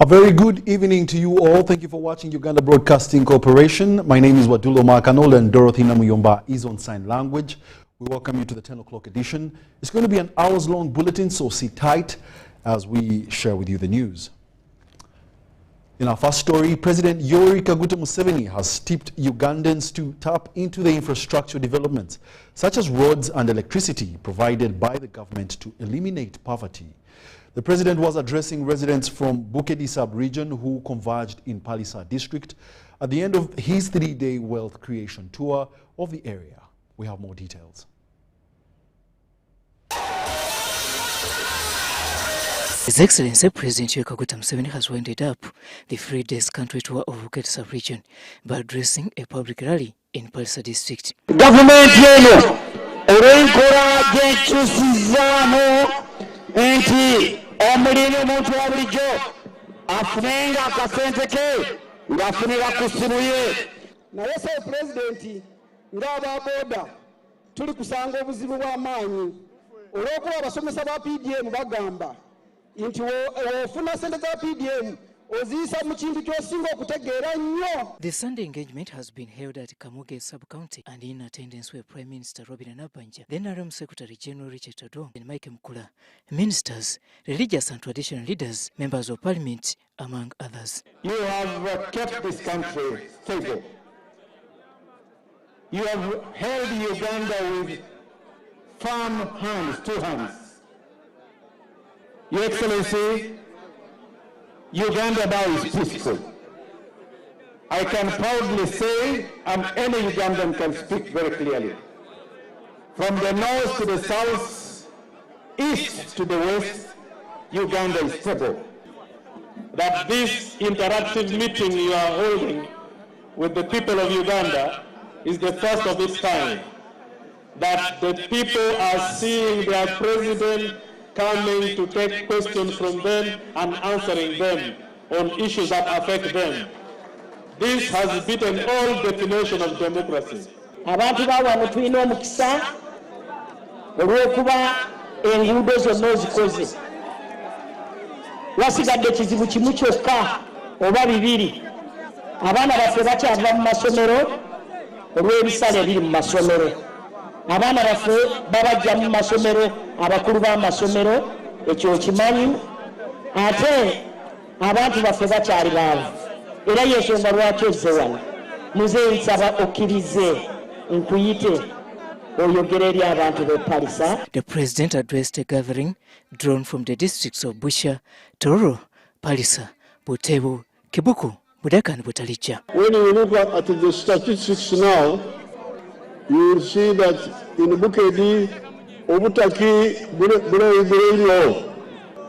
A very good evening to you all. Thank you for watching Uganda Broadcasting Corporation. My name is Wadulo Makanola and Dorothy Namuyomba is on sign language. We welcome you to the 10 o'clock edition. It's going to be an hours-long bulletin, so sit tight as we share with you the news. In our first story, President Yoweri Kaguta Museveni has tipped Ugandans to tap into the infrastructure developments, such as roads and electricity provided by the government to eliminate poverty. The president was addressing residents from Bukedi sub-region who converged in Palisa district at the end of his three-day wealth creation tour of the area. We have more details. His Excellency President Yoweri Kaguta Museveni has winded up the 3 days country tour of Bukedi sub-region by addressing a public rally in Palisa district. Government yeno olw'enkola gy'enkyusizaamu enti omulimi omuntu wa bulijjo afunenga akasente ke ng'afunira ku ssimu ye. Naye ssawa pulezidenti ng'ababooda tuli kusanga obuzibu bw'amaanyi olw'okuba abasomesa ba PDM bagamba nti ofuna ssente za PDM oziyisa mu kintu ky'osinga okutegeera nnyo. The Sunday engagement has been held at Kamuge sub-county, and in attendance were Prime Minister Robin Nabanja, then RM Secretary General Richard Odom and Mike Mkula, ministers, religious and traditional leaders, members of parliament, among others. You have kept this country stable. You have held Uganda with firm hands, two hands. Your Excellency, Uganda now is peaceful. I can proudly say, and any Ugandan can speak very clearly, from the north to the south, east to the west, Uganda is stable. That this interactive meeting you are holding with the people of Uganda is the first of its kind. That the people are seeing their president coming to take questions from them and answering them on issues that affect them. This has beaten all definition of democracy. Abantu bawano tulina omukisa olw'okuba enguudo zonna ozikoze. Wasigadde ekizibu kimu kyokka oba bibiri. Abaana baffe bakyava mu masomero olw'ebisale ebiri mu masomero. Abaana baffe babajja mu masomero, abakulu b'amasomero, ekyo kimanyi. Ate abantu baffe bakyali baavu. Era y'ensonga lwaki ozze wano. Muze nsaba okkirize nkuyite oyogere eri abantu b'e Palisa. The president addressed a gathering drawn from the districts of Busha, Tororo, Palisa, Butebu, Koboko, Budaka and Butalicha. When you look at the statistics now, you will see that in Bukedi, obutaki bule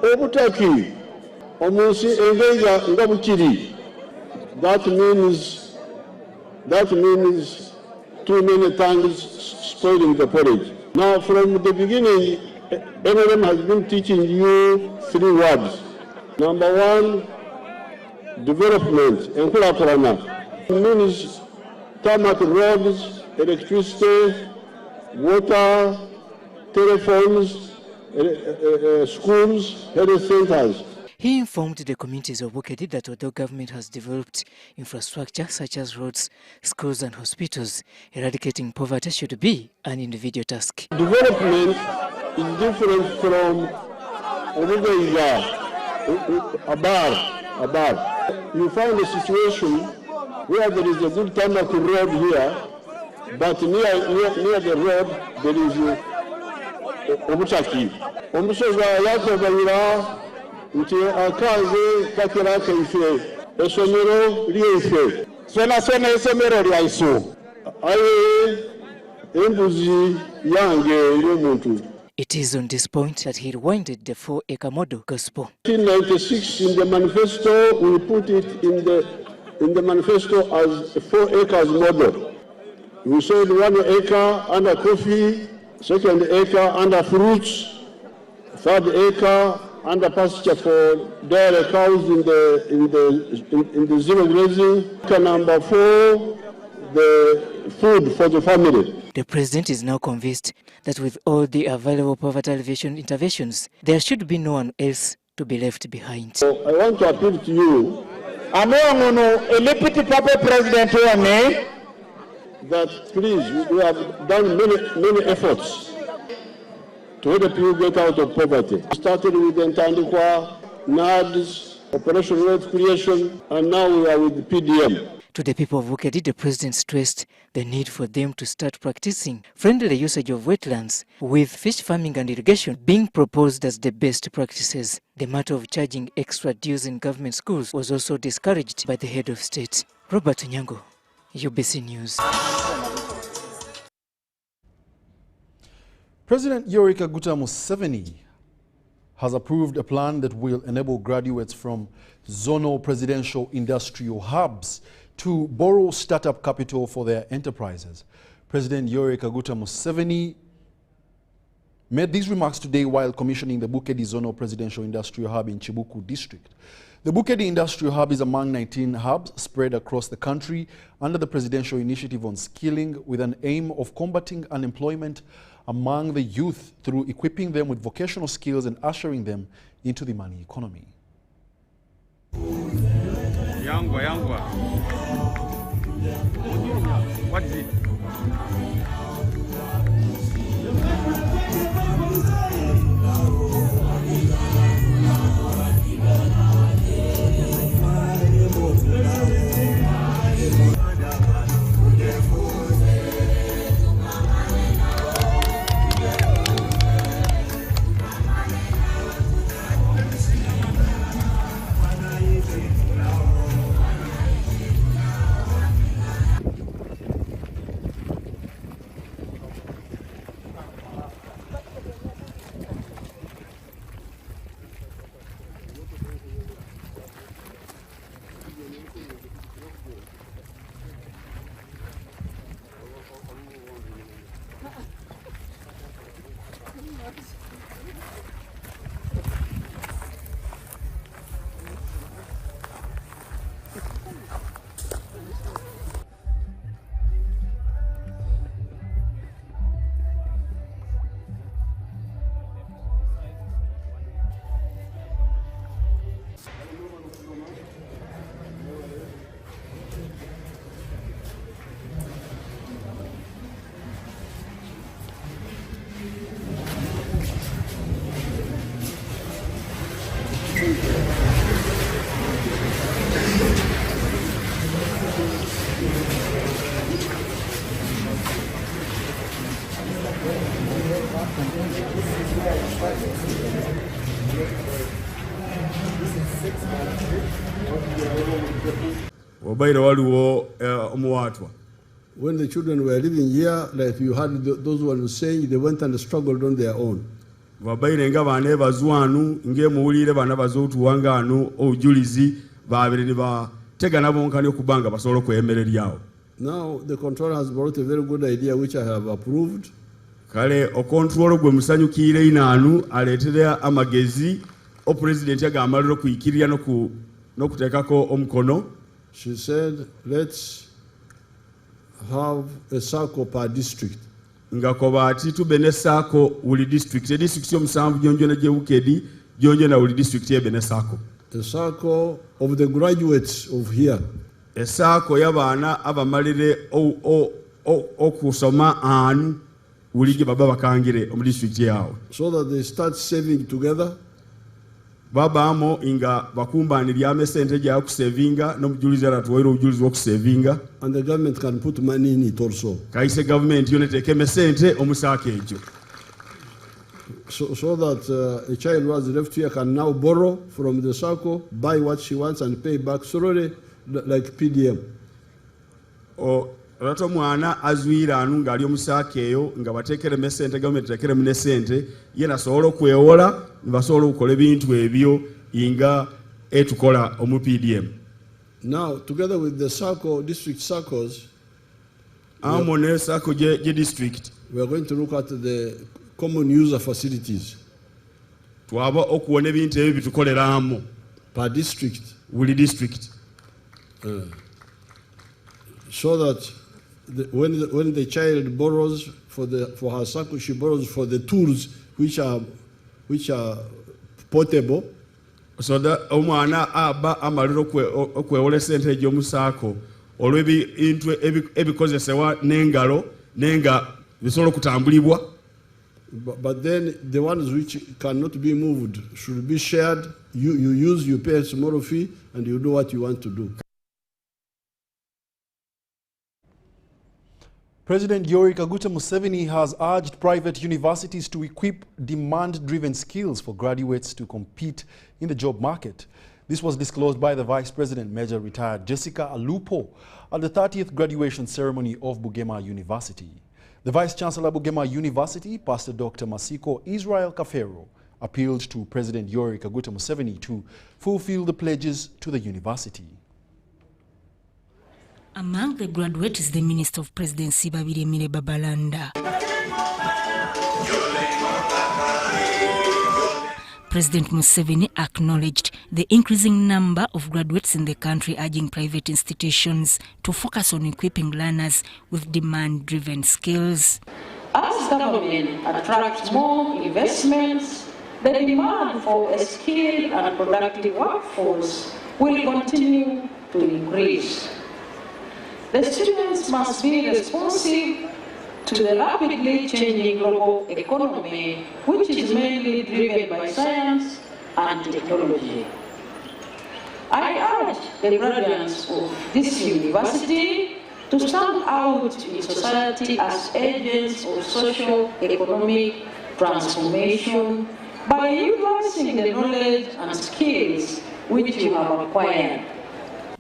obutaki omunsi engeja nga bukiri. That means too many times spoiling the porridge. Now, from the beginning, MLM has been teaching you 3 words. Number 1, development, enkulakulana. It means tarmac roads, electricity, water, telephones, schools, health centers. He informed the communities of Bukedi that although government has developed infrastructure such as roads, schools and hospitals, eradicating poverty should be an individual task. Development is different from above. You find a situation where there is a good tarmac road here, but near the road there is obutaki. Omusozi yakobalira nti akaze kakira kaife esomero lyeife sona esomero lyaisu aye embuzi yange y'omuntu. It is on this point that he rewinded the 4-acre model gospel. In 1996 in the manifesto, we put it in the manifesto as a 4 acres model. We said 1 acre under coffee, 2nd acre under fruits, 3rd acre under pasture for dairy cows in the zero grazing. Number 4, the food for the family. The president is now convinced that with all the available poverty alleviation interventions, there should be no one else to be left behind. So I want to appeal to you Deputy Papa President that please, we have done many efforts to help you get out of poverty. We started with Ntandikwa, NADS, Operational Wealth Creation, and now we are with the PDM. To the people of Wukedi, the president stressed the need for them to start practicing friendly usage of wetlands, with fish farming and irrigation being proposed as the best practices. The matter of charging extra dues in government schools was also discouraged by the head of state. Robert Nyango, UBC News. President Yoweri Kaguta Museveni has approved a plan that will enable graduates from zonal presidential industrial hubs to borrow startup capital for their enterprises. President Yoweri Kaguta Museveni made these remarks today while commissioning the Bukedi Zonal Presidential Industrial Hub in Chibuku District. The Bukedi Industrial Hub is among 19 hubs spread across the country under the Presidential Initiative on Skilling, with an aim of combating unemployment among the youth through equipping them with vocational skills and ushering them into the money economy. Yangwa. What is it? When the children were living here, like you heard those who were saying, they went and struggled on their own. Now the controller has brought a very good idea which I have approved. Kale okontrolo gwe musanyukire inaanu aleterea amagezi o president yagamalo kuyikirira no kutekako omukono. She said, let's have a circle per district. Ngakoba ati tubene sako uli district. The district yomusanvu jonjona je Bukedi jonjona uli district yebene sako. The circle of the graduates of here. A sako yabana abamalire okusoma anu ulije baba bakangire omu district yawo. So that they start saving together. Baba amo inga bakumbanira amesente gya kusavinga no mujuliza ratuwairo ujulizi wokusavinga, and the government can put money in it also. Kaise government yone teke mesente omusaka ejo. So that a child who was left here can now borrow from the circle, buy what she wants and pay back slowly like PDM. Rato mwana azwira anu ngali omusaka eyo nga batekere mesente government tekere munesente yena solo kwewola nibasolo ukole bintu ebyo inga etukola omu PDM. Now together with the circle district circles, amone circle je district, we are going to look at the common user facilities. Twaba okuwona ebintu ebyo bitukoleramu per district, wuli district, so that when the child borrows for her circle, she borrows for the tools which are portable, so that omwana aba amaliro okwewola sente egy'omusaako olw'ebintu ebikozesebwa n'engalo nenga bisobola okutambulibwa. But then the ones which cannot be moved should be shared. You use, you pay a small fee, and you do what you want to do. President Yoweri Kaguta Museveni has urged private universities to equip demand-driven skills for graduates to compete in the job market. This was disclosed by the Vice President, Major Retired Jessica Alupo, at the 30th graduation ceremony of Bugema University. The Vice Chancellor Bugema University, Pastor Dr. Masiko Israel Kafero, appealed to President Yoweri Kaguta Museveni to fulfill the pledges to the university. Among the graduates is the Minister of Presidency, Babiri Mire Babalanda. President Museveni acknowledged the increasing number of graduates in the country, urging private institutions to focus on equipping learners with demand-driven skills. As government attracts more investments, the demand for a skilled and productive workforce will continue to increase. The students must be responsive to the rapidly changing global economy, which is mainly driven by science and technology. I urge the graduates of this university to stand out in society as agents of socio-economic transformation by utilizing the knowledge and skills which you have acquired.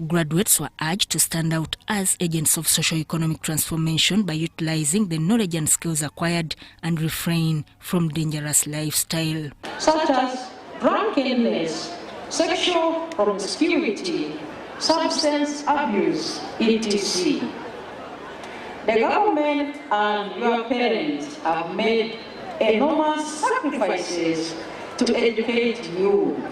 Graduates were urged to stand out as agents of socio-economic transformation by utilizing the knowledge and skills acquired and refrain from dangerous lifestyle, such as drunkenness, sexual promiscuity, substance abuse, etc. The government and your parents have made enormous sacrifices to educate you.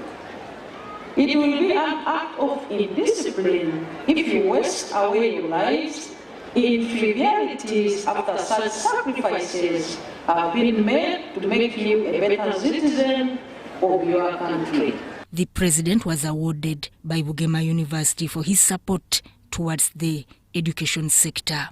It will be an act of indiscipline if you waste away your lives in trivialities after such sacrifices have been made to make you a better citizen of your country. The president was awarded by Bugema University for his support towards the education sector.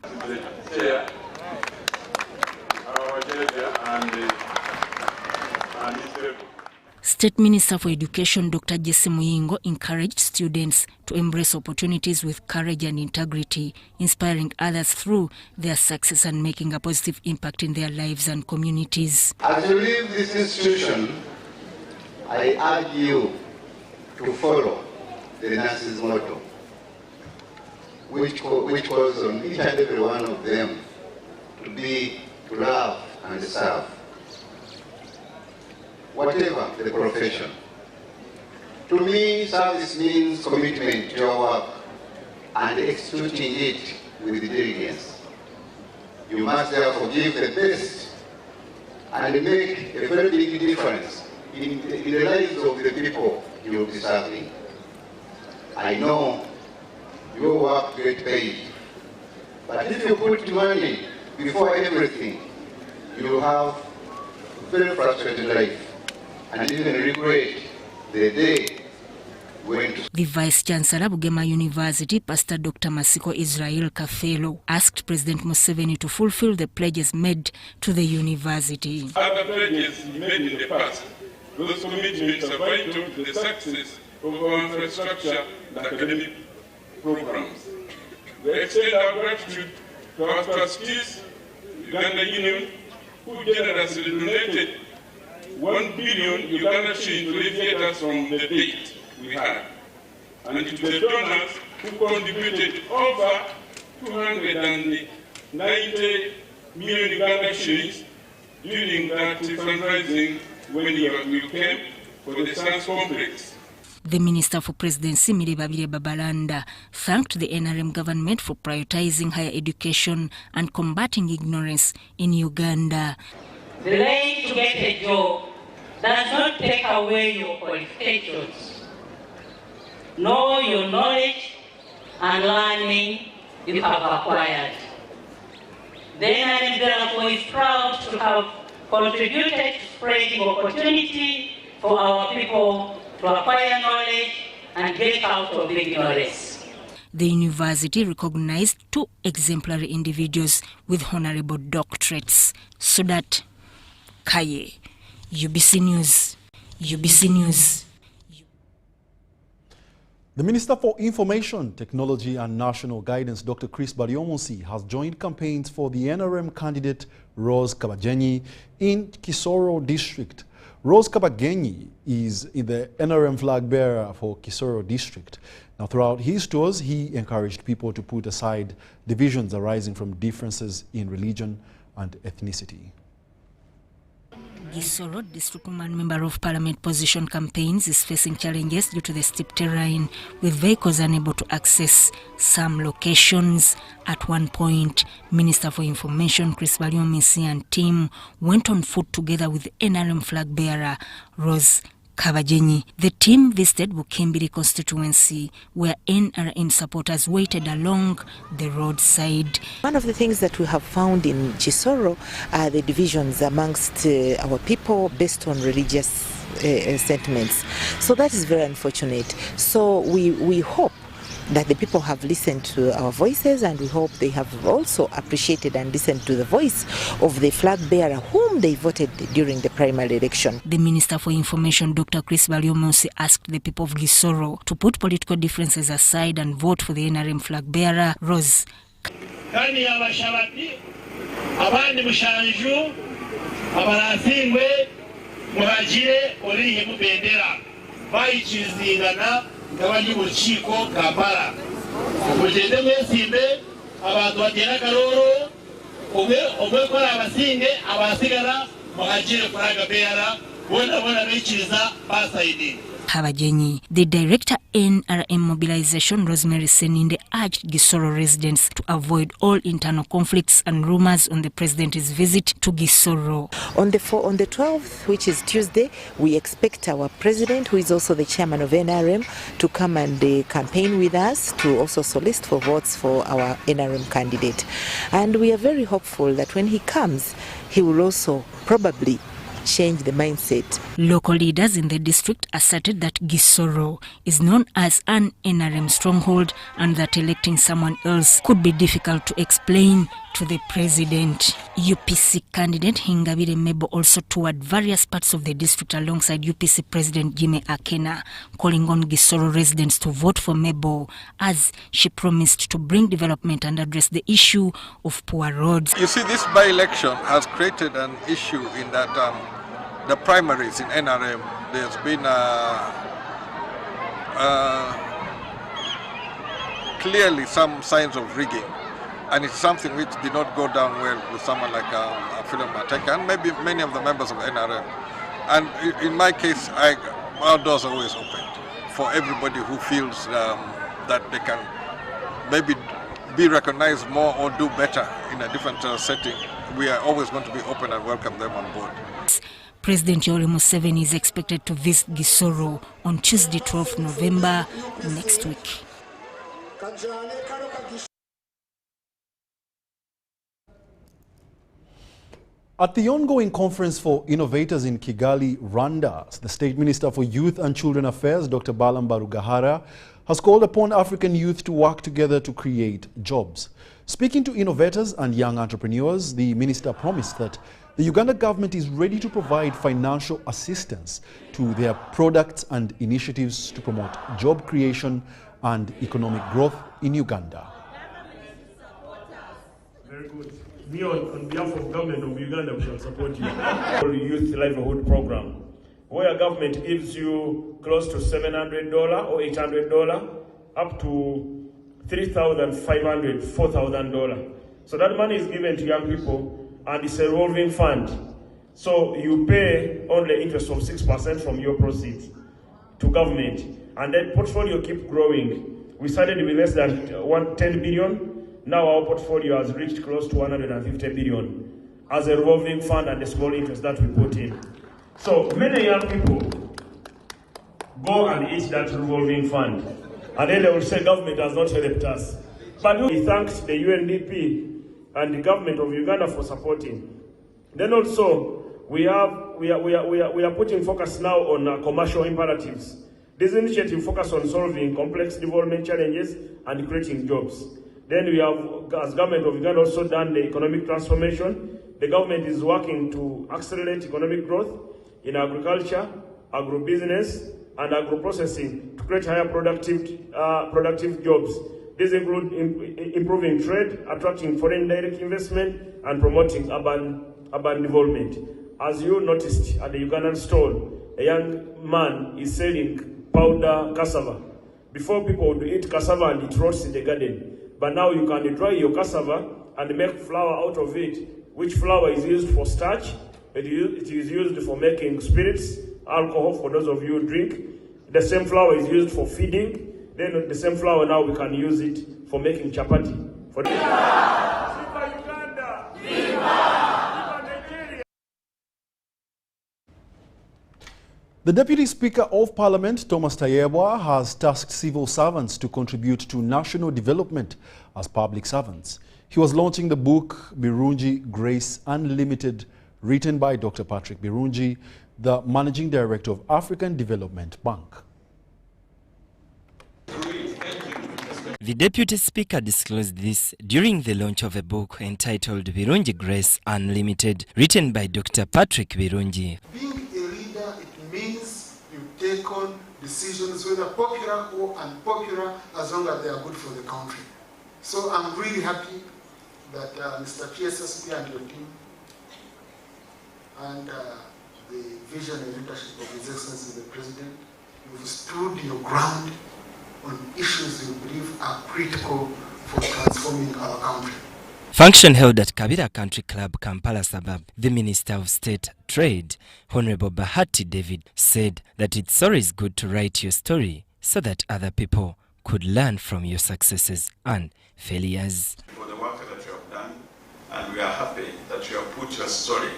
State Minister for Education Dr. Jesse Muyingo encouraged students to embrace opportunities with courage and integrity, inspiring others through their success and making a positive impact in their lives and communities. As you leave this institution, I urge you to follow the nurse's motto, which calls on each and every one of them to love and serve. Whatever the profession. To me, service means commitment to your work and executing it with diligence. You must therefore give the best and make a very big difference in the lives of the people you will be serving. I know your work gets paid, but if you put money before everything, you will have a very frustrated life and even regret the day when to... The Vice Chancellor Bugema University, Pastor Dr. Masiko Israel Kafelo, asked President Museveni to fulfill the pledges made to the university. Other pledges made in the past, those commitments are vital to the success of our infrastructure and academic programs. We extend our gratitude to our trustees, Uganda Union, who generously donated 1 billion Uganda shillings to alleviate us from the debt we had, and to the donors who contributed over 290 million Uganda shillings during that fundraising when you came for the science complex. The Minister for Presidency, Mire Babalanda, thanked the NRM government for prioritizing higher education and combating ignorance in Uganda. The right to get a job does not take away your qualifications, nor your knowledge and learning you have acquired. The NRM therefore is proud to have contributed to spreading opportunity for our people to acquire knowledge and get out of ignorance. The university recognized 2 exemplary individuals with honorable doctorates. Sudat Kaye, UBC News. UBC News. The Minister for Information, Technology and National Guidance, Dr. Chris Baryomunsi, has joined campaigns for the NRM candidate Rose Kabagenyi in Kisoro district. Rose Kabagenyi is the NRM flag bearer for Kisoro district. Now, throughout his tours, he encouraged people to put aside divisions arising from differences in religion and ethnicity. Kisoro District Woman Member of Parliament position campaigns is facing challenges due to the steep terrain, with vehicles unable to access some locations. At one point, Minister for Information Chris Baryomunsi and team went on foot together with NRM flag bearer Rose Kabagenyi. The team visited Bukimbiri constituency, where NRM supporters waited along the roadside. One of the things that we have found in Kisoro are the divisions amongst our people based on religious sentiments. So that is very unfortunate. So we hope that the people have listened to our voices, and we hope they have also appreciated and listened to the voice of the flag bearer whom they voted during the primary election. The Minister for Information, Dr. Chris Baryomunsi, asked the people of Kisoro to put political differences aside and vote for the NRM flag bearer, Rose. Kandi abashabati abandi mushanju abarasingwe muhagire orihe mubendera bayicizingana n'abandi mu kiko Kampala mugende mwesimbe abantu bagera karoro umwe kora abasinge abasigara muhagire flaga bearer bona biciriza basaidi. Kabagenyi. The director NRM mobilization, Rosemary Seninde, urged Kisoro residents to avoid all internal conflicts and rumors on the president's visit to Kisoro. On the 12th, which is Tuesday, we expect our president, who is also the chairman of NRM, to come and campaign with us to also solicit for votes for our NRM candidate. And we are very hopeful that when he comes, he will also probably change the mindset. Local leaders in the district asserted that Kisoro is known as an NRM stronghold and that electing someone else could be difficult to explain to the president. UPC candidate Hingabire Mebo also toured various parts of the district alongside UPC President Jimmy Akena, calling on Kisoro residents to vote for Mebo as she promised to bring development and address the issue of poor roads. You see, this by-election has created an issue in that the primaries in NRM, there's been clearly some signs of rigging, and it's something which did not go down well with someone like Philip Mateka and maybe many of the members of NRM. And in my case, our doors are always open for everybody who feels that they can maybe be recognized more or do better in a different setting. We are always going to be open and welcome them on board. President Museveni is expected to visit Kisoro on Tuesday, 12th November next week. At the ongoing conference for innovators in Kigali, Rwanda, the State Minister for Youth and Children Affairs, Dr. Balamba Rugahara, has called upon African youth to work together to create jobs. Speaking to innovators and young entrepreneurs, the minister promised that the Uganda government is ready to provide financial assistance to their products and initiatives to promote job creation and economic growth in Uganda. Very good. Me, on behalf of government of Uganda, we shall support you. The Youth Livelihood Program, where government gives you close to $700 or $800, up to $3,500, $4,000. So that money is given to young people, and it's a revolving fund. So you pay only interest of 6% from your proceeds to government, and then portfolio keep growing. We started with less than 10 billion. Now our portfolio has reached close to 150 billion as a revolving fund and a small interest that we put in. So many young people go and eat that revolving fund, and then they will say government has not helped us. But we thank the UNDP and the government of Uganda for supporting. Then also we are putting focus now on commercial imperatives. This initiative focuses on solving complex development challenges and creating jobs. Then we have, as government of Uganda, also done the economic transformation. The government is working to accelerate economic growth in agriculture, agribusiness, and agro-processing to create higher productive jobs. These include improving trade, attracting foreign direct investment, and promoting urban development. As you noticed at the Ugandan stall, a young man is selling powder cassava. Before, people would eat cassava and it rots in the garden. But now you can dry your cassava and make flour out of it, which flour is used for starch. It is used for making spirits, alcohol for those of you who drink. The same flour is used for feeding. Then the same flour now we can use it for making chapati. The Deputy Speaker of Parliament, Thomas Tayebwa, has tasked civil servants to contribute to national development as public servants. He was launching the book Birungi Grace Unlimited, written by Dr. Patrick Birungi, the Managing Director of African Development Bank. The Deputy Speaker disclosed this during the launch of a book entitled Birungi Grace Unlimited, written by Dr. Patrick Birungi. Being a leader, it means you take on decisions, whether popular or unpopular, as long as they are good for the country. So I'm really happy that Mr. PSSP and your team and the vision and leadership of His Excellency the President, you've stood your ground on issues you believe are critical for transforming our country. Function held at Kabira Country Club, Kampala suburb, the Minister of State Trade, Honorable Bahati David, said that it's always good to write your story so that other people could learn from your successes and failures. For the work that you have done, and we are happy that you have put your story,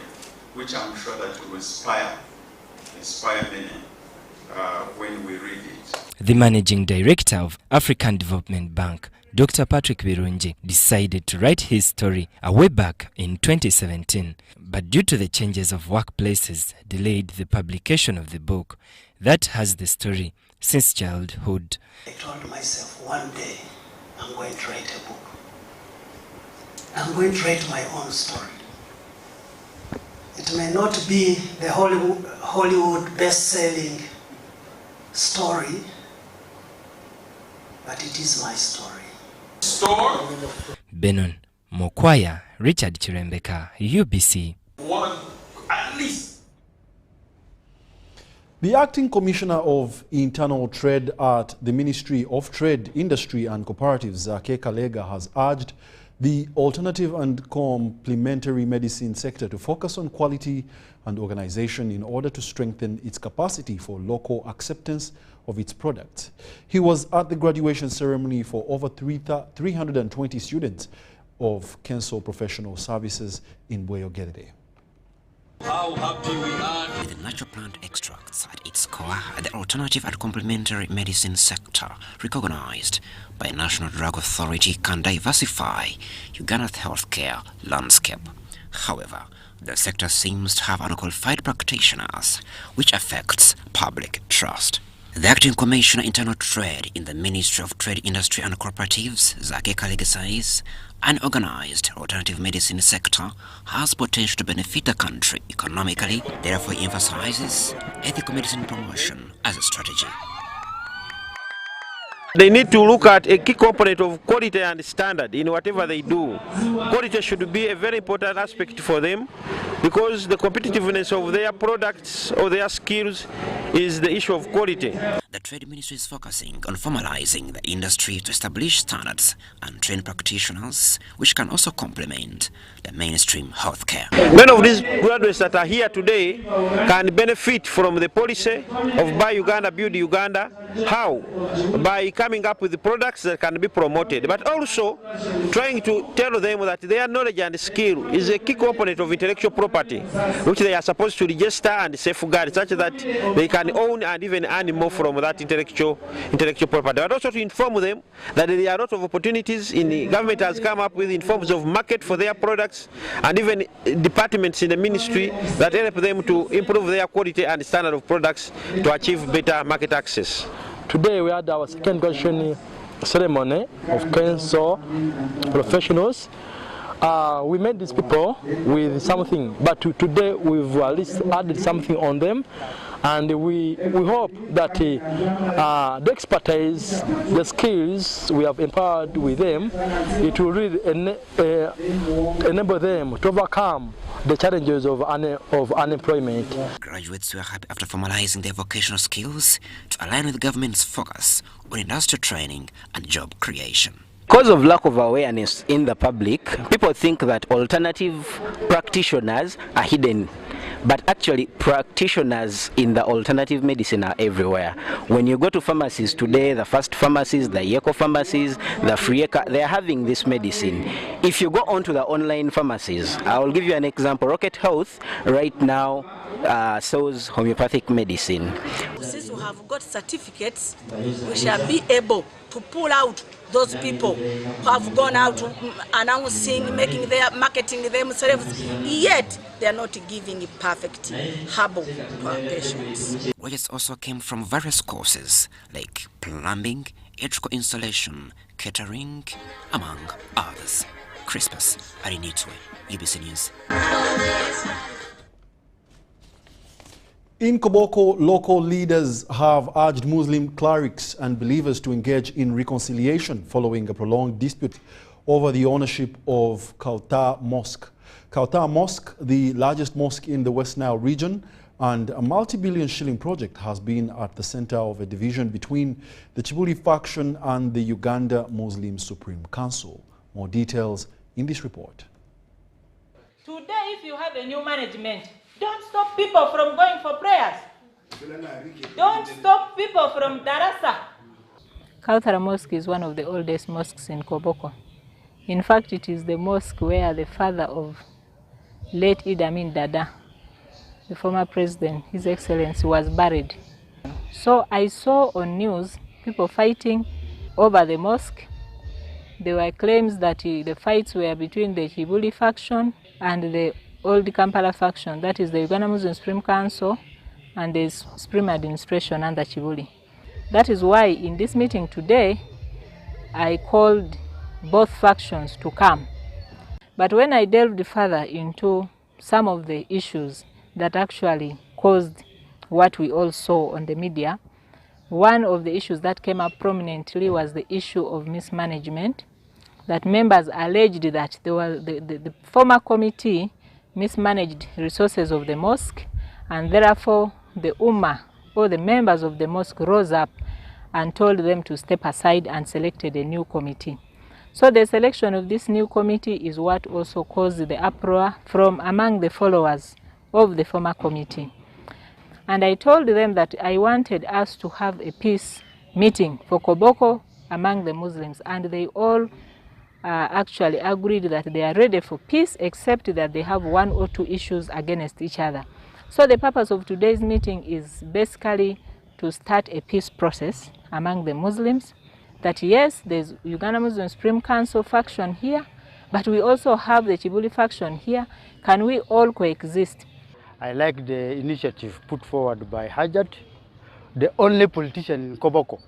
which I'm sure that will inspire many when we read it. The Managing Director of African Development Bank, Dr. Patrick Birungi, decided to write his story way back in 2017, but due to the changes of workplaces, delayed the publication of the book that has the story since childhood. I told myself one day I'm going to write a book. I'm going to write my own story. It may not be the Hollywood best-selling story, but it is my story. Benon Mokwaya, Richard Chirembeka, UBC. One, at least. The Acting Commissioner of Internal Trade at the Ministry of Trade, Industry and Cooperatives, Zake Kalega, has urged the alternative and complementary medicine sector to focus on quality and organization in order to strengthen its capacity for local acceptance of its products. He was at the graduation ceremony for over 320 students of Kenso Professional Services in Bweyogerere. How happy we are. With the natural plant extracts at its core, the alternative and complementary medicine sector, recognized by National Drug Authority, can diversify Uganda's healthcare landscape. However, the sector seems to have unqualified practitioners, which affects public trust. The Acting Commissioner Internal Trade in the Ministry of Trade, Industry and Cooperatives, Zake Kalega, says an organized alternative medicine sector has potential to benefit the country economically, therefore emphasizes ethical medicine promotion as a strategy. They need to look at a key component of quality and standard in whatever they do. Quality should be a very important aspect for them, because the competitiveness of their products or their skills is the issue of quality. The Trade Ministry is focusing on formalizing the industry to establish standards and train practitioners, which can also complement the mainstream healthcare. Many of these graduates that are here today can benefit from the policy of Buy Uganda, Build Uganda. How? By coming up with the products that can be promoted, but also trying to tell them that their knowledge and skill is a key component of intellectual property, which they are supposed to register and safeguard, such that they can own and even earn more from that intellectual property, but also to inform them that there are a lot of opportunities in the government has come up with in forms of market for their products, and even departments in the ministry that help them to improve their quality and standard of products to achieve better market access. Today we had our second graduation ceremony of council professionals. We met these people with something, but today we've at least added something on them, and we hope that the expertise, the skills we have empowered with them, it will really enable them to overcome the challenges of unemployment. Graduates were happy after formalizing their vocational skills to align with the government's focus on industrial training and job creation. Because of lack of awareness in the public, people think that alternative practitioners are hidden. But actually, practitioners in the alternative medicine are everywhere. When you go to pharmacies today, the First pharmacies, the eco pharmacies, the free eco, they are having this medicine. If you go onto the online pharmacies, I will give you an example. Rocket Health right now sells homeopathic medicine. Since we have got certificates, we shall be able to pull out those people who have gone out announcing, marketing themselves, yet they are not giving perfect herbal to our patients. Graduates also came from various courses like plumbing, electrical installation, catering, among others. Crispus Arinitwe, UBC News. In Koboko, local leaders have urged Muslim clerics and believers to engage in reconciliation following a prolonged dispute over the ownership of Kauta Mosque. Kauta Mosque, the largest mosque in the West Nile region and a multi-billion shilling project, has been at the center of a division between the Chibuli faction and the Uganda Muslim Supreme Council. More details in this report. Today, if you have a new management, don't stop people from going for prayers. Don't stop people from Darasa. Kauta Mosque is one of the oldest mosques in Koboko. In fact, it is the mosque where the father of late Idi Amin Dada, the former president, His Excellency, was buried. So I saw on news people fighting over the mosque. There were claims that the fights were between the Chibuli faction and the old Kampala faction, that is the Uganda Muslim Supreme Council and the Supreme Administration under Chibuli. That is why in this meeting today, I called both factions to come. But when I delved further into some of the issues that actually caused what we all saw on the media, one of the issues that came up prominently was the issue of mismanagement, that members alleged that the former committee mismanaged resources of the mosque, and therefore the Ummah or the members of the mosque rose up and told them to step aside and selected a new committee. So the selection of this new committee is what also caused the uproar from among the followers of the former committee. And I told them that I wanted us to have a peace meeting for Koboko among the Muslims, and they all actually agreed that they are ready for peace, except that they have one or two issues against each other. So the purpose of today's meeting is basically to start a peace process among the Muslims, that yes, there's Uganda Muslim Supreme Council faction here, but we also have the Chibuli faction here. Can we all coexist? I like the initiative put forward by Hajat, the only politician in Koboko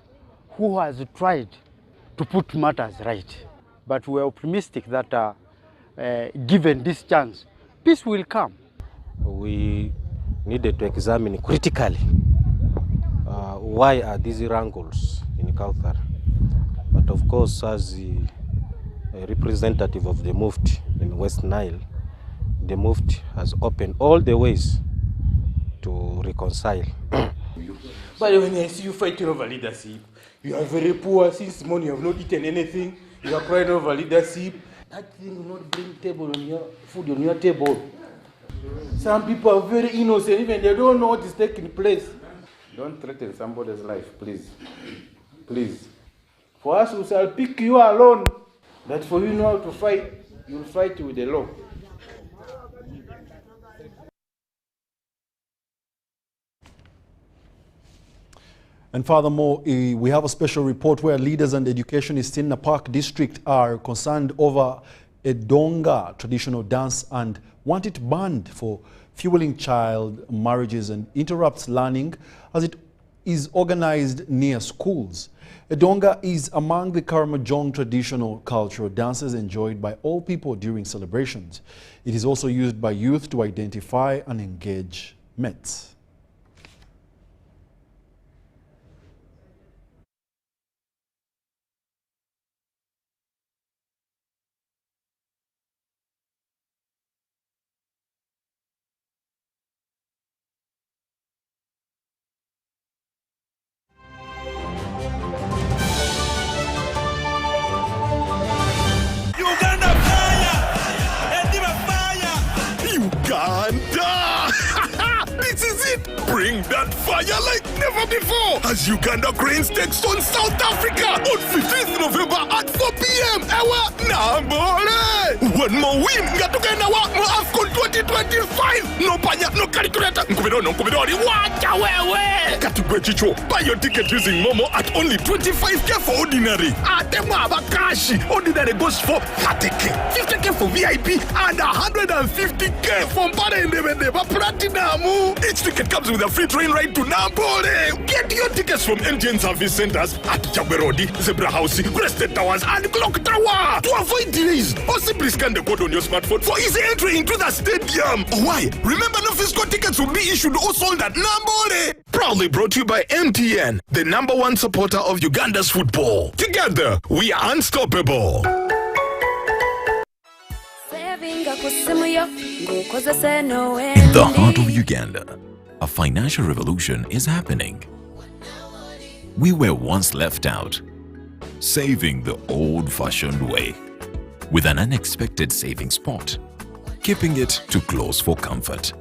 who has tried to put matters right. But we are optimistic that given this chance, peace will come. We needed to examine critically why are these wrangles in Kauta. But of course, as a representative of the Mufti in West Nile, the Mufti has opened all the ways to reconcile. But when I see you fighting over leadership, you are very poor. Since morning you have not eaten anything. You are crying over leadership. That thing will not bring food on your table. Some people are very innocent, even they don't know what is taking place. Don't threaten somebody's life, please. Please. For us, we shall pick you alone. That for you know how to fight, you will fight with the law. And furthermore, we have a special report where leaders and educationists in the Park district are concerned over a donga traditional dance and want it banned for fueling child marriages and interrupts learning as it is organized near schools. A donga is among the Karamoja traditional cultural dances enjoyed by all people during celebrations. It is also used by youth to identify and engage mates. Uganda! This is it! Bring that fire like never before! As Uganda Cranes takes on South Africa on 15th November at 4 p.m. Ewa Nambole! One more win! Ngatugenda wa mo AFCON 2025! No panya, no calculator! Nkubidori, wacha wewe! Katugwe chicho, buy your ticket using Momo at only 25k for ordinary. Atemwa abakashi! Ordinary goes for 30k, 50k for VIP, and 150k for Mparendebendeba Platinum. Each ticket comes with a free train ride to Nampole. Get your tickets from MTN service centers at Jagberodi, Zebra House, Crested Towers, and Clock Tower. To avoid delays, or simply scan the code on your smartphone for easy entry into the stadium. Oh, why? Remember, no physical tickets will be issued or sold at Nampole. Proudly brought to you by MTN, the #1 supporter of Uganda's football. Together, we are unstoppable. In the heart of Uganda, a financial revolution is happening. We were once left out, saving the old-fashioned way, with an unexpected saving spot, keeping it too close for comfort.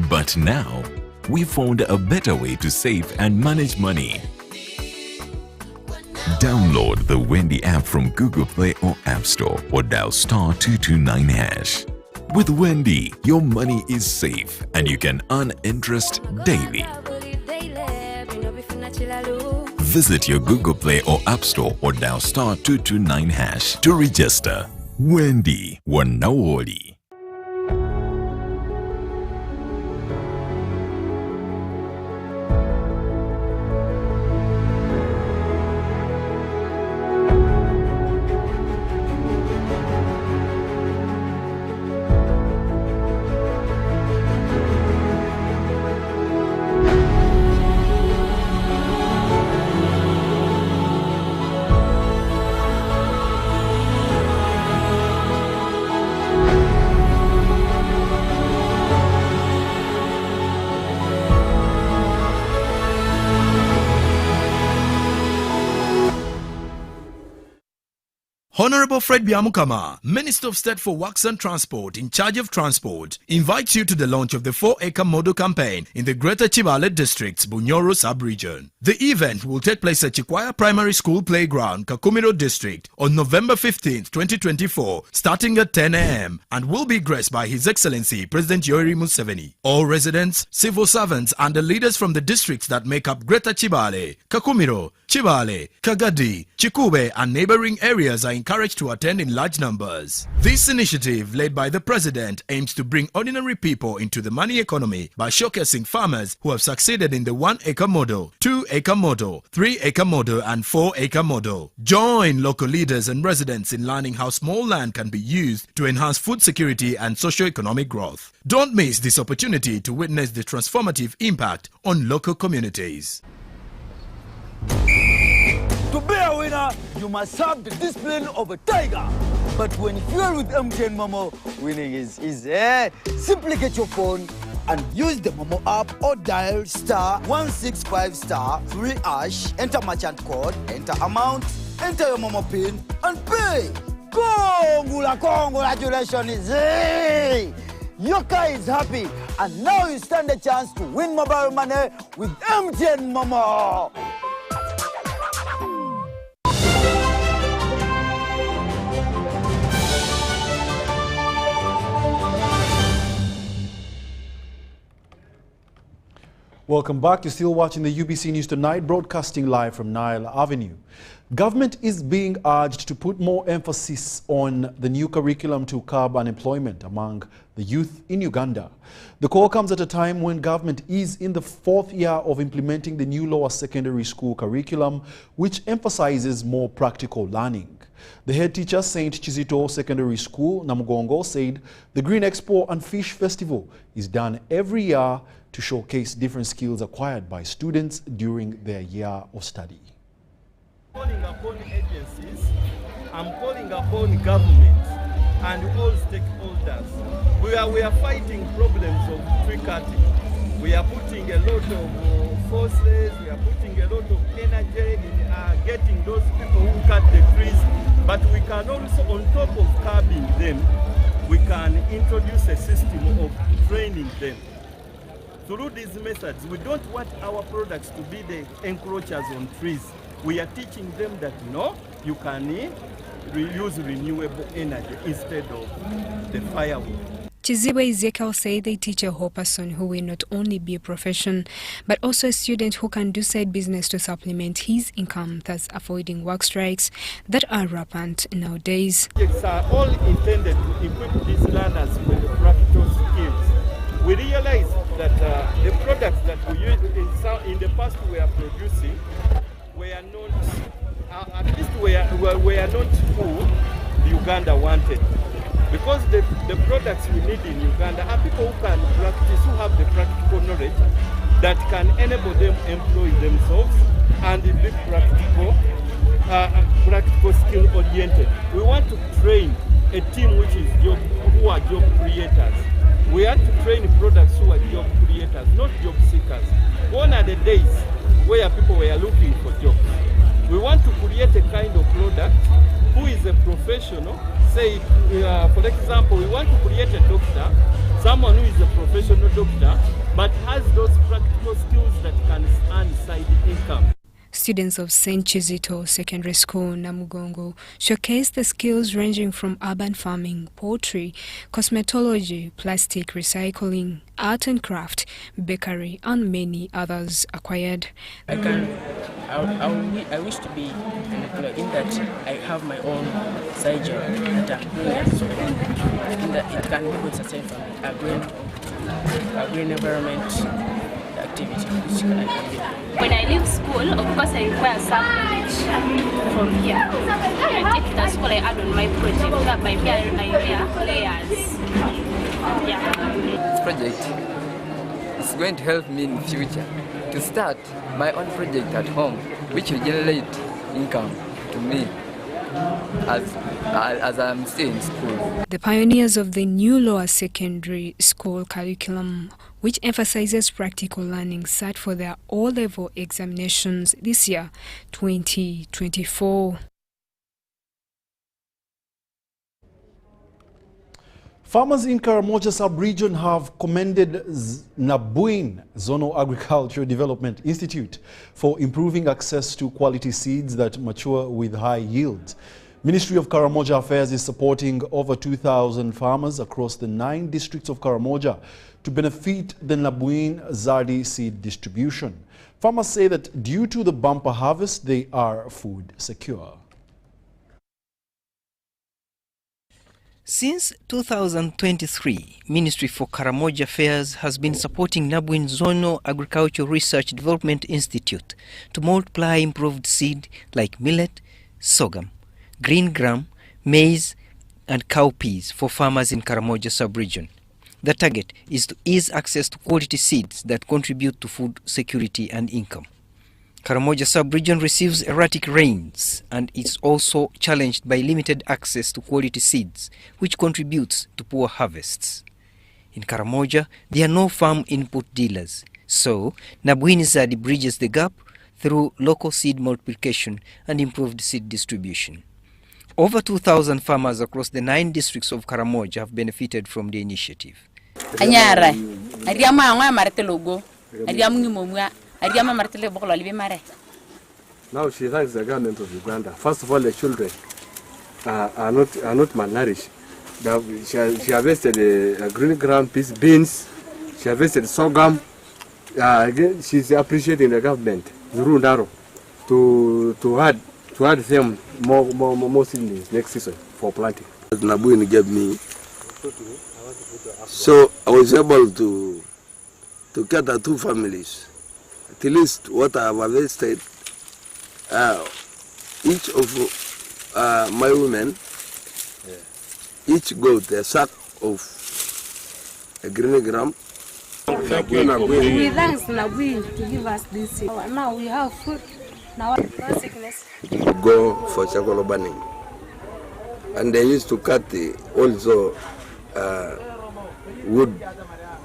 But now, we found a better way to save and manage money. Download the Wendy app from Google Play or App Store or dial *229#. With Wendy, your money is safe and you can earn interest daily. Visit your Google Play or App Store or dial *229# to register. Wendy, Wanawoli. Honorable Fred Biamukama, Minister of State for Works and Transport in charge of transport, invites you to the launch of the 4-acre model campaign in the Greater Chibale District's Bunyoro sub-region. The event will take place at Chikwaya Primary School Playground, Kakumiro District on November 15, 2024, starting at 10 a.m. and will be graced by His Excellency President Yoweri Museveni. All residents, civil servants and the leaders from the districts that make up Greater Chibale, Kakumiro, Chibale, Kagadi, Chikube and neighboring areas are encouraged to attend in large numbers. This initiative, led by the President, aims to bring ordinary people into the money economy by showcasing farmers who have succeeded in the 1-acre model, 2-acre model, 3-acre model and 4-acre model. Join local leaders and residents in learning how small land can be used to enhance food security and socio-economic growth. Don't miss this opportunity to witness the transformative impact on local communities. To be a winner, you must have the discipline of a tiger. But when fueled with MTN Momo, winning is easy. Simply get your phone and use the Momo app or dial *165*3#, enter merchant code, enter amount, enter your Momo PIN, and pay. Congratulations! Your car is happy, and now you stand a chance to win mobile money with MTN Momo. Welcome back. You're still watching the UBC News Tonight, broadcasting live from Nile Avenue. Government is being urged to put more emphasis on the new curriculum to curb unemployment among the youth in Uganda. The call comes at a time when government is in the 4th year of implementing the new lower secondary school curriculum, which emphasizes more practical learning. The head teacher, St. Kizito Secondary School, Namugongo, said the Green Expo and Fish Festival is done every year to showcase different skills acquired by students during their year of study. Calling upon agencies, I'm calling upon government and all stakeholders. We are fighting problems of tree cutting. We are putting a lot of forces, we are putting a lot of energy in getting those people who cut the trees, but we can also, on top of curbing them, we can introduce a system of training them. Through these methods, we don't want our products to be the encroachers on trees. We are teaching them that no, you can use renewable energy instead of the firewood. Chiziwe Ezekiel said they teach a whole person who will not only be a profession, but also a student who can do side business to supplement his income, thus avoiding work strikes that are rampant nowadays. Projects are all intended to equip these learners with practical skills. We realize that the products that we use in the past we are producing were not, at least we are not who Uganda wanted. Because the products we need in Uganda are people who can practice, who have the practical knowledge that can enable them employ themselves and be practical skill oriented. We want to train a team which is who are job creators. We have to train products who are job creators, not job seekers. Gone are the days where people were looking for jobs. We want to create a kind of product who is a professional. Say, for example, we want to create a doctor, someone who is a professional doctor, but has those practical skills that can earn side income. Students of St. Kizito Secondary School, Namugongo, showcased the skills ranging from urban farming, poultry, cosmetology, plastic recycling, art and craft, bakery, and many others acquired. I wish to be in that I have my own side job that it can be good sustain for me. A green environment activity which I can do. When I leave school, of course I require some knowledge from here. I take that school, I add on my project that by layers. This project is going to help me in the future to start my own project at home, which will generate income to me as I'm still in school. The pioneers of the new lower secondary school curriculum, which emphasizes practical learning, sat for their O-level examinations this year, 2024. Farmers in Karamoja sub-region have commended Nabuin Zonal Agricultural Development Institute for improving access to quality seeds that mature with high yields. Ministry of Karamoja Affairs is supporting over 2,000 farmers across the 9 districts of Karamoja to benefit the Nabuin Zadi seed distribution. Farmers say that due to the bumper harvest, they are food secure. Since 2023, Ministry for Karamoja Affairs has been supporting Nabuin Zonal Agricultural Research Development Institute to multiply improved seed like millet, sorghum, green gram, maize, and cowpeas for farmers in Karamoja sub-region. The target is to ease access to quality seeds that contribute to food security and income. Karamoja sub-region receives erratic rains and is also challenged by limited access to quality seeds, which contributes to poor harvests. In Karamoja, there are no farm input dealers, so Nabuin Zadi bridges the gap through local seed multiplication and improved seed distribution. Over 2,000 farmers across the 9 districts of Karamoja have benefited from the initiative. Now she thanks the government of Uganda. First of all, the children are not malnourished. She harvested green gram, beans, she harvested sorghum, again, she's appreciating the government through Ndaro to add them more seedlings next season for planting. Nabuin gave me, so I was able to cater 2 families. At least what I have harvested, each of my women, each got a sack of a green gram. Thank you. We thanks Nabuin to give us this. Now we have food. Now no sickness. Go for charcoal burning, and they used to cut also wood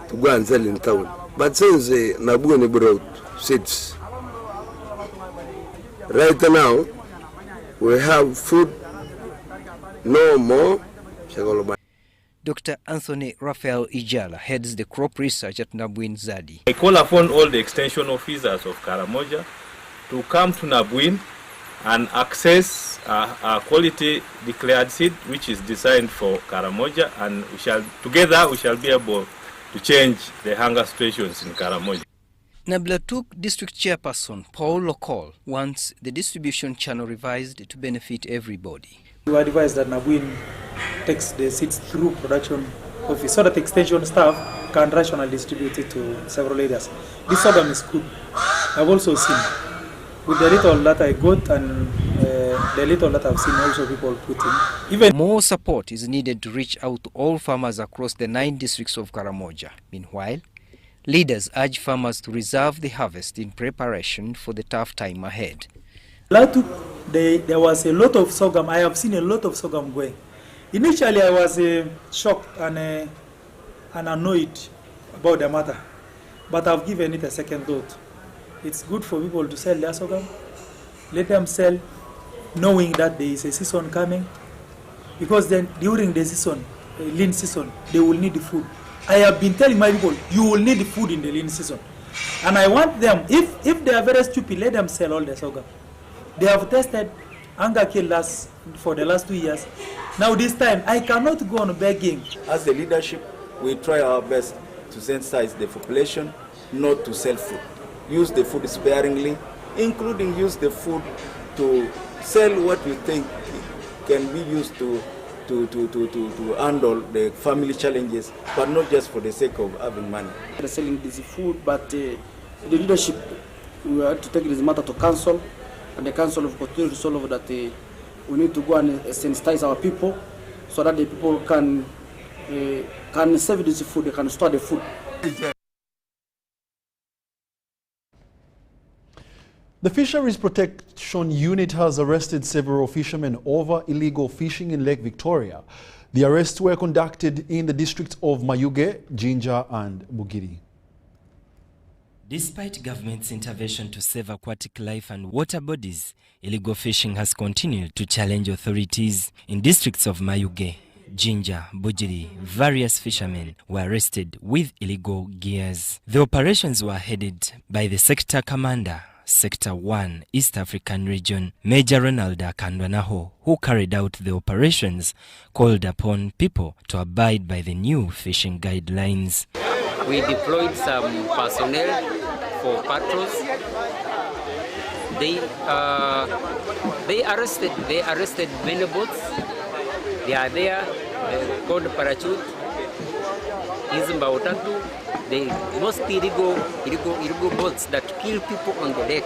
to go and sell in town. But since Nabuin brought seeds, right now we have food, no more charcoal burning. Dr. Anthony Raphael Ijala heads the crop research at Nabuin Zadi. I call upon all the extension officers of Karamoja to come to Nabuin and access a quality declared seed which is designed for Karamoja, and together we shall be able to change the hunger situations in Karamoja. Nablatuk District Chairperson Paul Lokol wants the distribution channel revised to benefit everybody. We advise that Nabuin takes the seeds through production office so that the extension staff can rationally distribute it to several areas. This sorghum is good. I've also seen, with the little that I got and the little that I've seen also people putting. Even more support is needed to reach out to all farmers across the 9 districts of Karamoja. Meanwhile, leaders urge farmers to reserve the harvest in preparation for the tough time ahead. There was a lot of sorghum. I have seen a lot of sorghum going. Initially, I was shocked and annoyed about the matter, but I've given it a second thought. It's good for people to sell their sorghum. Let them sell, knowing that there is a season coming, because then during the season, lean season, they will need the food. I have been telling my people, you will need the food in the lean season, and I want them. If they are very stupid, let them sell all the sorghum. They have tested hunger kill for the last 2 years. Now this time, I cannot go on begging. As the leadership, we try our best to sensitize the population not to sell food. Use the food sparingly, including use the food to sell what we think can be used to handle the family challenges, but not just for the sake of having money. They're selling this food, but the leadership, we had to take this matter to council, and the council of continued to solve that we need to go and sensitize our people so that the people can save this food, they can store the food. The Fisheries Protection Unit has arrested several fishermen over illegal fishing in Lake Victoria. The arrests were conducted in the districts of Mayuge, Jinja and Bugiri. Despite government's intervention to save aquatic life and water bodies, illegal fishing has continued to challenge authorities. In districts of Mayuge, Jinja, Bugiri, various fishermen were arrested with illegal gears. The operations were headed by the sector commander, Sector 1, East African Region, Major Ronald Akandwanaho, who carried out the operations, called upon people to abide by the new fishing guidelines. We deployed some personnel for patrols. They arrested many boats. They are there, called parachute, Izimbautatu. The most illegal boats that kill people on the deck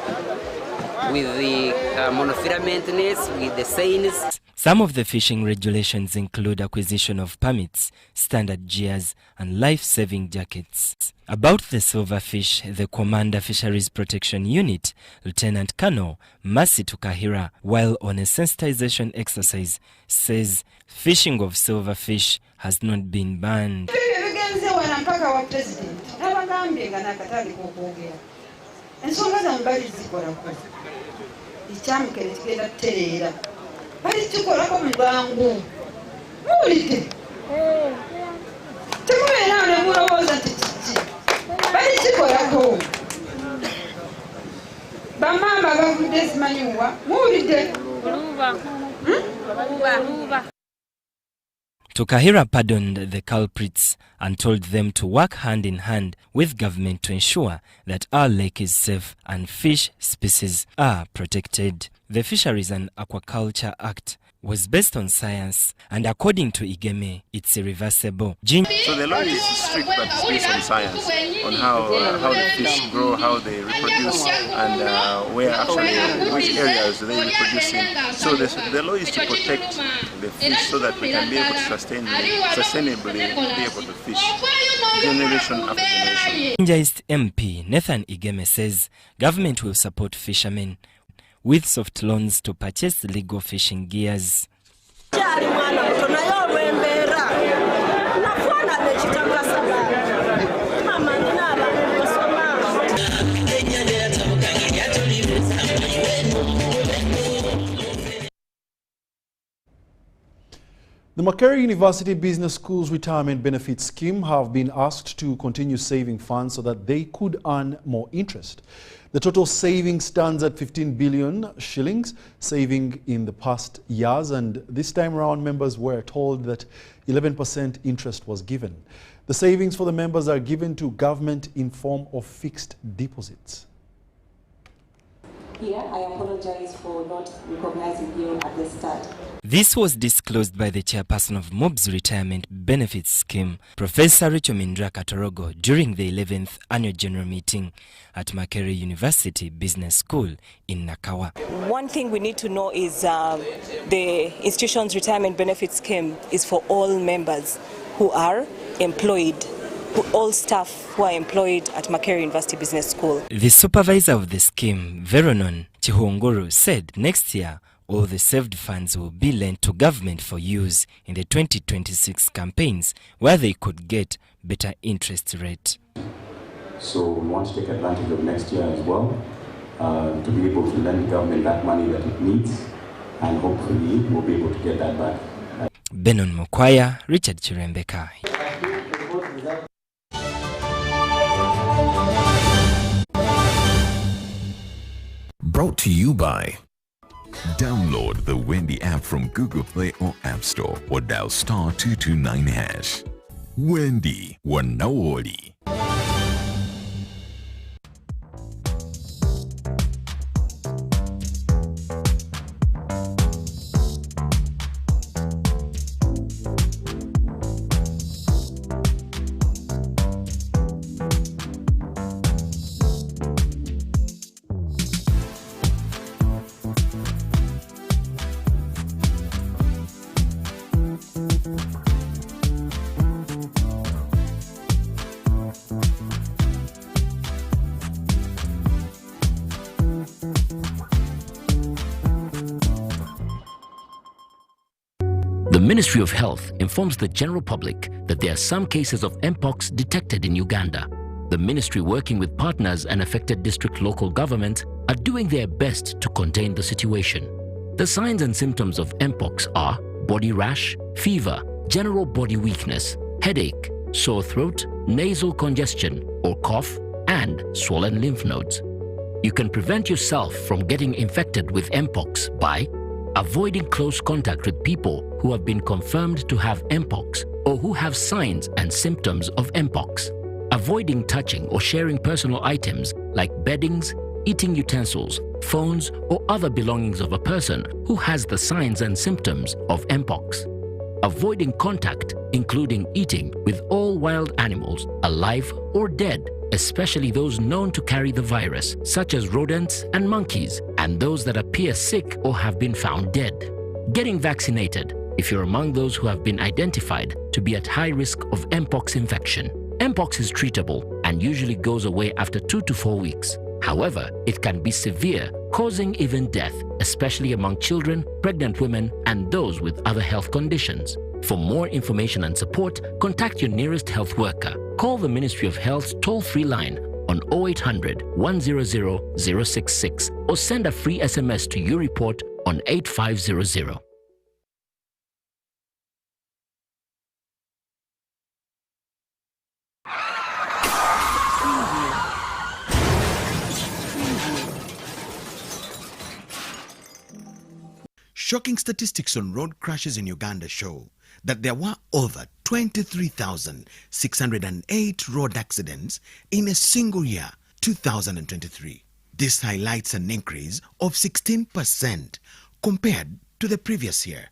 with the monofilament nets, with the seines. Some of the fishing regulations include acquisition of permits, standard gears, and life-saving jackets. About the silverfish, the Commander Fisheries Protection Unit, Lieutenant Colonel Mercy Tukahira, while on a sensitization exercise, says fishing of silverfish has not been banned. Mpaka wa president n'abagambye nga nakatandika okwogera ensonga zammwe bali zikolako ekyamukene kigenda kutereera bali kikolako mu bwangu muwulidde temubeera ne mulowooza nti kiki bali kikolako bamamba bavudde simanyiwa muwulidde Tukahira pardoned the culprits and told them to work hand in hand with government to ensure that our lake is safe and fish species are protected. The Fisheries and Aquaculture Act was based on science, and according to Igeme, it's irreversible. So the law is strict, but it's based on science, on how the fish grow, how they reproduce, and where actually, which areas they reproduce in. So the law is to protect the fish so that we can be able to sustainably be able to fish generation after generation. Jinja East MP Nathan Igeme says government will support fishermen with soft loans to purchase legal fishing gears. The Makerere University Business School's Retirement Benefit Scheme have been asked to continue saving funds so that they could earn more interest. The total saving stands at 15 billion shillings saving in the past years, and this time around members were told that 11% interest was given. The savings for the members are given to government in form of fixed deposits. Here, I apologize for not recognizing you at the start. This was disclosed by the chairperson of MUBS Retirement Benefits Scheme, Professor Richomindra Katorogo, during the 11th annual general meeting at Makerere University Business School in Nakawa. One thing we need to know is the institution's retirement benefit scheme is for all members who are employed, all staff who are employed at Makerere University Business School. The supervisor of the scheme, Veronon Chihongoro, said next year all the saved funds will be lent to government for use in the 2026 campaigns where they could get better interest rate. So we want to take advantage of next year as well to be able to lend the government that money that it needs, and hopefully we'll be able to get that back. Benon Mukwaya, Richard Chirembeka. Brought to you by download the Wendy app from Google Play or App Store or dial *229#. Wendy Wanawoli. The Ministry of Health informs the general public that there are some cases of Mpox detected in Uganda. The ministry, working with partners and affected district local governments, are doing their best to contain the situation. The signs and symptoms of Mpox are body rash, fever, general body weakness, headache, sore throat, nasal congestion or cough, and swollen lymph nodes. You can prevent yourself from getting infected with Mpox by avoiding close contact with people who have been confirmed to have Mpox or who have signs and symptoms of Mpox. Avoiding touching or sharing personal items like beddings, eating utensils, phones, or other belongings of a person who has the signs and symptoms of Mpox. Avoiding contact, including eating, with all wild animals, alive or dead, especially those known to carry the virus, such as rodents and monkeys, and those that appear sick or have been found dead. Getting vaccinated if you're among those who have been identified to be at high risk of Mpox infection. Mpox is treatable and usually goes away after 2 to 4 weeks. However, it can be severe, causing even death, especially among children, pregnant women, and those with other health conditions. For more information and support, contact your nearest health worker. Call the Ministry of Health's toll-free line on 0800 100 066 or send a free SMS to YouReport on 8500. Shocking statistics on road crashes in Uganda show that there were over 23,608 road accidents in a single year, 2023. This highlights an increase of 16% compared to the previous year.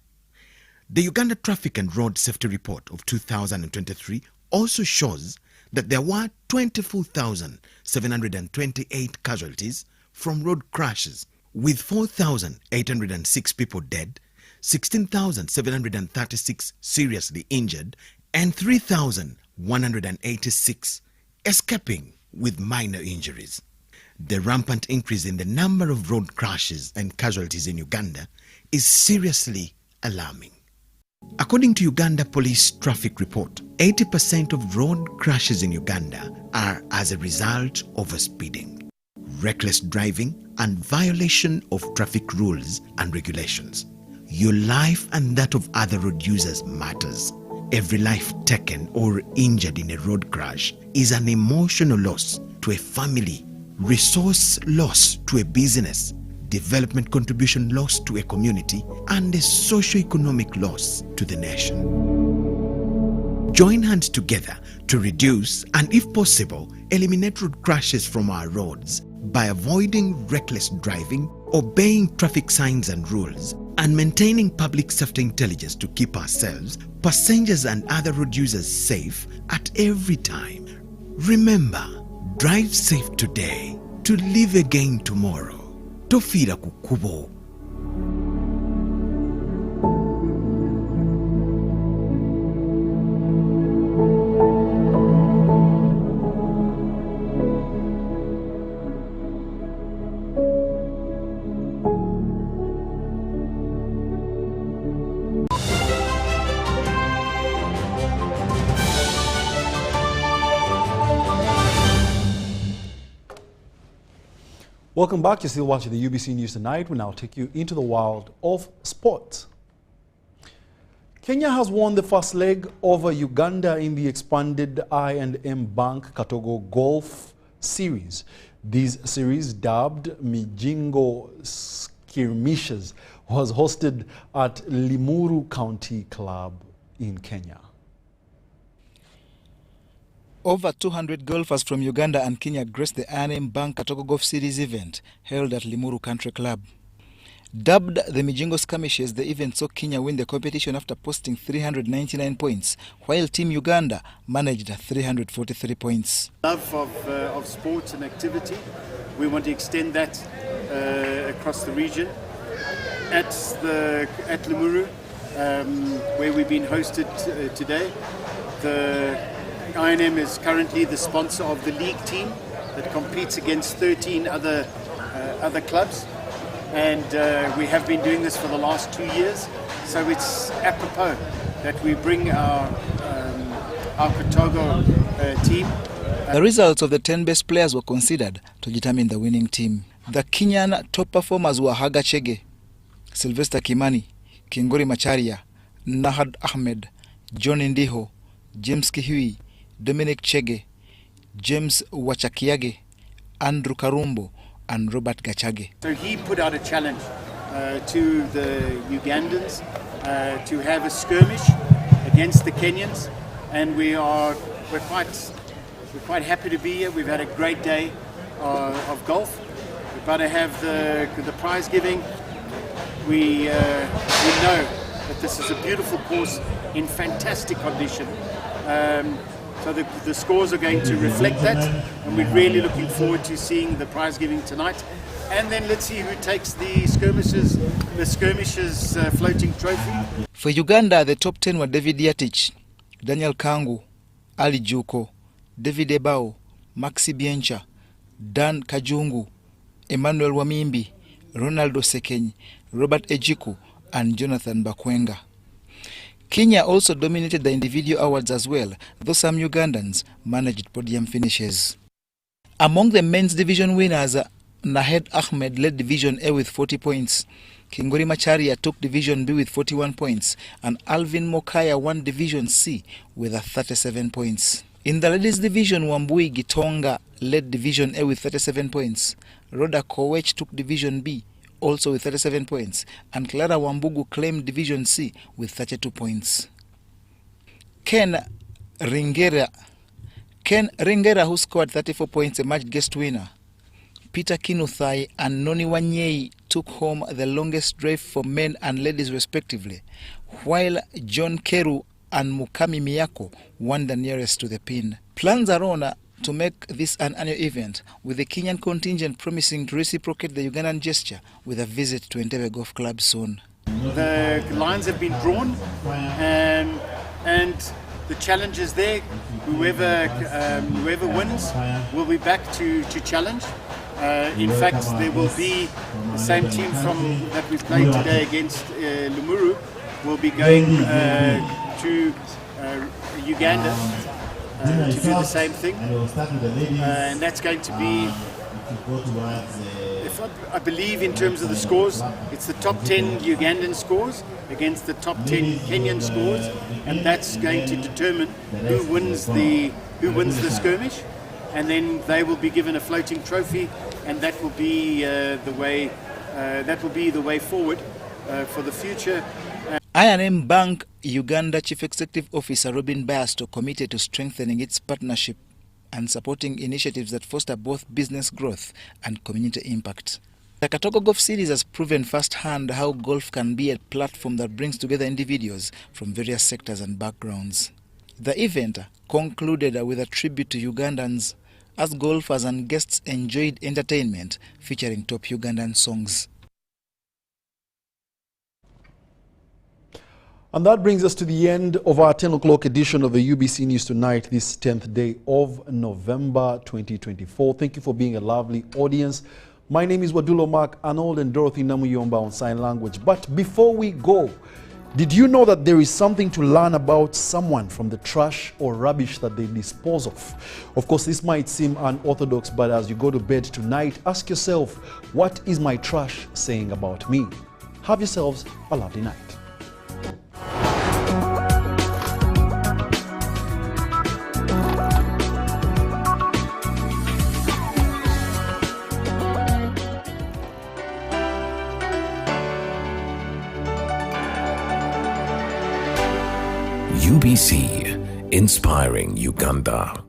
The Uganda Traffic and Road Safety Report of 2023 also shows that there were 24,728 casualties from road crashes, with 4,806 people dead, 16,736 seriously injured, and 3,186 escaping with minor injuries. The rampant increase in the number of road crashes and casualties in Uganda is seriously alarming. According to Uganda Police Traffic Report, 80% of road crashes in Uganda are as a result of speeding, reckless driving, and violation of traffic rules and regulations. Your life and that of other road users matters. Every life taken or injured in a road crash is an emotional loss to a family, resource loss to a business, development contribution loss to a community, and a socio-economic loss to the nation. Join hands together to reduce and, if possible, eliminate road crashes from our roads by avoiding reckless driving, obeying traffic signs and rules, and maintaining public safety intelligence to keep ourselves, passengers and other road users safe at every time. Remember, drive safe today to live again tomorrow. Tofira kukubo. Welcome back. You're still watching the UBC News Tonight. We now take you into the world of sports. Kenya has won the first leg over Uganda in the expanded I&M Bank Katogo Golf Series. This series, dubbed Mijingo Skirmishes, was hosted at Limuru County Club in Kenya. Over 200 golfers from Uganda and Kenya graced the I&M Bank Katogo Golf Series event held at Limuru Country Club. Dubbed the Mijingo Skirmishes, the event saw Kenya win the competition after posting 399 points, while Team Uganda managed 343 points. Love of sports and activity, we want to extend that across the region. At Limuru, where we've been hosted today, the I&M is currently the sponsor of the league team that competes against 13 other clubs, and we have been doing this for the last 2 years, so it's apropos that we bring our Katogo team. The results of the 10 best players were considered to determine the winning team. The Kenyan top performers were Haga Chege, Sylvester Kimani, Kingori Macharia, Nahad Ahmed, John Ndiho, James Kihui, Dominic Chege, James Wachakiage, Andrew Karumbo, and Robert Gachage. So he put out a challenge to the Ugandans to have a skirmish against the Kenyans, and we're quite happy to be here. We've had a great day of golf. We're about to have the prize giving. We know that this is a beautiful course in fantastic condition. So the scores are going to reflect that, and we're really looking forward to seeing the prize giving tonight. And then let's see who takes the skirmishes floating trophy. For Uganda, the top 10 were David Yatich, Daniel Kangu, Ali Juko, David Ebao, Maxi Biencha, Dan Kajungu, Emmanuel Wamimbi, Ronaldo Sekeny, Robert Ejiku, and Jonathan Bakwenga. Kenya also dominated the individual awards as well, though some Ugandans managed podium finishes. Among the men's division winners, Nahed Ahmed led Division A with 40 points. Kingori Macharia took Division B with 41 points, and Alvin Mokaya won Division C with 37 points. In the ladies division, Wambui Gitonga led Division A with 37 points. Rhoda Kowech took Division B also with 37 points, and Clara Wambugu claimed Division C with 32 points. Ken Ringera, who scored 34 points, emerged guest winner. Peter Kinuthai and Noni Wanyei took home the longest drive for men and ladies respectively, while John Keru and Mukami Miyako won the nearest to the pin. Plans are on to make this an annual event, with the Kenyan contingent promising to reciprocate the Ugandan gesture with a visit to Entebbe Golf Club soon. The lines have been drawn, and the challenge is there. Whoever wins will be back to challenge. In fact, there will be the same team that we played today against Limuru will be going to Uganda to do the same thing, and that's going to be, if I believe in terms of the scores, it's the top 10 Ugandan scores against the top 10 Kenyan scores, and that's going to determine who wins the skirmish, and then they will be given a floating trophy, and that will be the way forward for the future. I&M Bank Uganda Chief Executive Officer Robin Basto committed to strengthening its partnership and supporting initiatives that foster both business growth and community impact. The Katogo Golf Series has proven firsthand how golf can be a platform that brings together individuals from various sectors and backgrounds. The event concluded with a tribute to Ugandans as golfers and guests enjoyed entertainment featuring top Ugandan songs. And that brings us to the end of our 10 o'clock edition of the UBC News Tonight, this 10th day of November 2024. Thank you for being a lovely audience. My name is Wadulo Mark Arnold and Dorothy Namuyomba on sign language. But before we go, did you know that there is something to learn about someone from the trash or rubbish that they dispose of? Of course, this might seem unorthodox, but as you go to bed tonight, ask yourself, what is my trash saying about me? Have yourselves a lovely night. UBC, inspiring Uganda.